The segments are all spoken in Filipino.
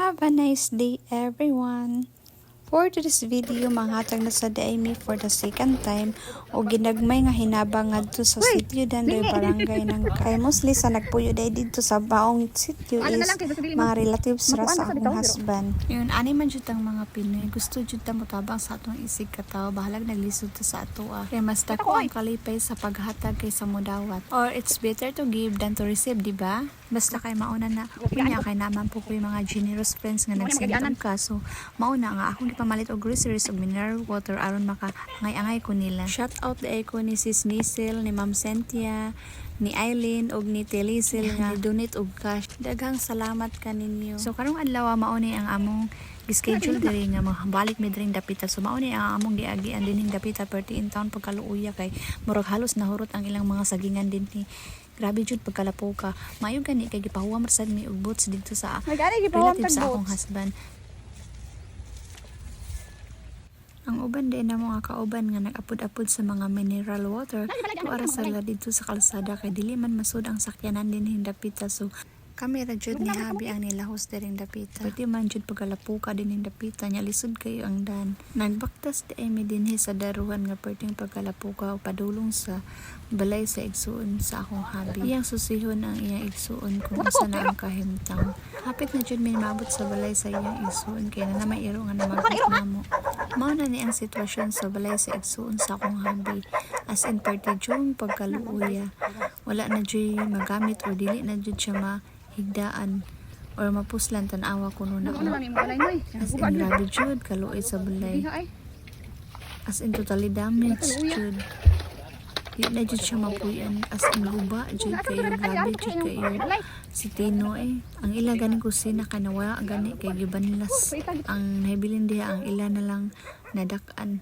Have a nice day, everyone! For today's video, manghatag na sa Daimi for the second time o ginagmay nga hinabang ngadto sa sitio Dandoy Barangay ng kay mostly sa nagpuyo day dito sa baong sitio is mga relatives ra sa akong husband. Yun, ani man jud ang mga Pinoy gusto jud ta motabang sa atong isig katawo bahalag naglisod ta sa atoa. Kay mas dako ang kalipay sa paghatag kaysa modawat. Or it's better to give than to receive, di ba? Basta kay mauna na kunya kay naman po ko yung mga generous friends nga nagsindog ka, so mauna nga akong pamalit og groceries og mineral water aron makangay-angay ko nila. Shout out day ko ni Sis Nisel, ni Ma'am Cynthia, ni Eileen og ni Telisel nga donate og cash. Daghang salamat kaninyo. So karong adlaw mauni ang among schedule diri nga balik mi dring dapita. So mauni ang among giagian dinhing dapita perti in town pagkaluuya kay murag halos nahurot ang ilang mga sagingan dinhi. Grabe jud pagkalapo ka. Mayo gani kay gipahuwa marsad mi og boots dito sa relatives sa akong husband. Ang uban din na mga kauban nga nag-apod-apod sa mga mineral water tuara sila dito sa kalsada kay dili man masud ang sakyanan din hindapita, so kami ra jud ni habi ang nilahos diring dapita. Pwede man jud pagalapo ka din hindapita nya lisod kayo ang dan. Nagbaktas di ay mi dinhi sa daruhan nga perting pagkalapo ka o padulong sa balay sa igsuon sa akong habi. Iyang susihon ang iyang igsuon kung asa na ang kahimtang. Hapit na jud may mabot sa balay sa iyang igsuon kay na may iro nga namagit namo. Mao na ni ang sitwasyon sa balay sa igsuon sa akong habi. As in partijong pagkaluuya. Wala na jud magamit o dili na jud siya mahigdaan or mapuslan tan-awa kuno na. As in grabe jud kaluoy sa balay. As in totally damaged jud. Di na jud siya mapuyan. As in guba jud kayo, grabe jud kayo. Si Tino ang ila ganing kusina kanawa gani kay gibanlas. Ang nabilin diha ang ila na lang nadak-an.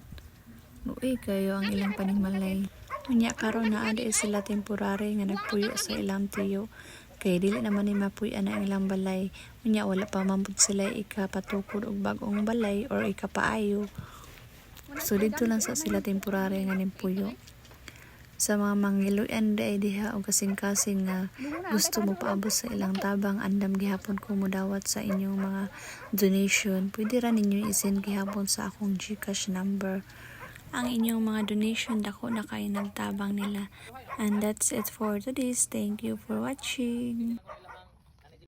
Uy kayo ang ilang panimalay. Unya karon na ade sila temporary nga nagpuyo sa ilang tiyo. Kay dili naman ni mapuy-an ang ilang balay. Unya wala pa mambud sila ikapatukod og bag-ong balay or ikapaayo. So dito lang sa sila temporary nga nimpuyo. Sa mga mangiluyan day diha o kasing-kasing nga gusto mo paabot sa ilang tabang andam gihapon ko modawat sa inyong mga donation, pwede ra ninyo i-send gihapon sa akong GCash number ang inyong mga donation. Dako na kay nagtabang nila. And that's it for today's. Thank you for watching.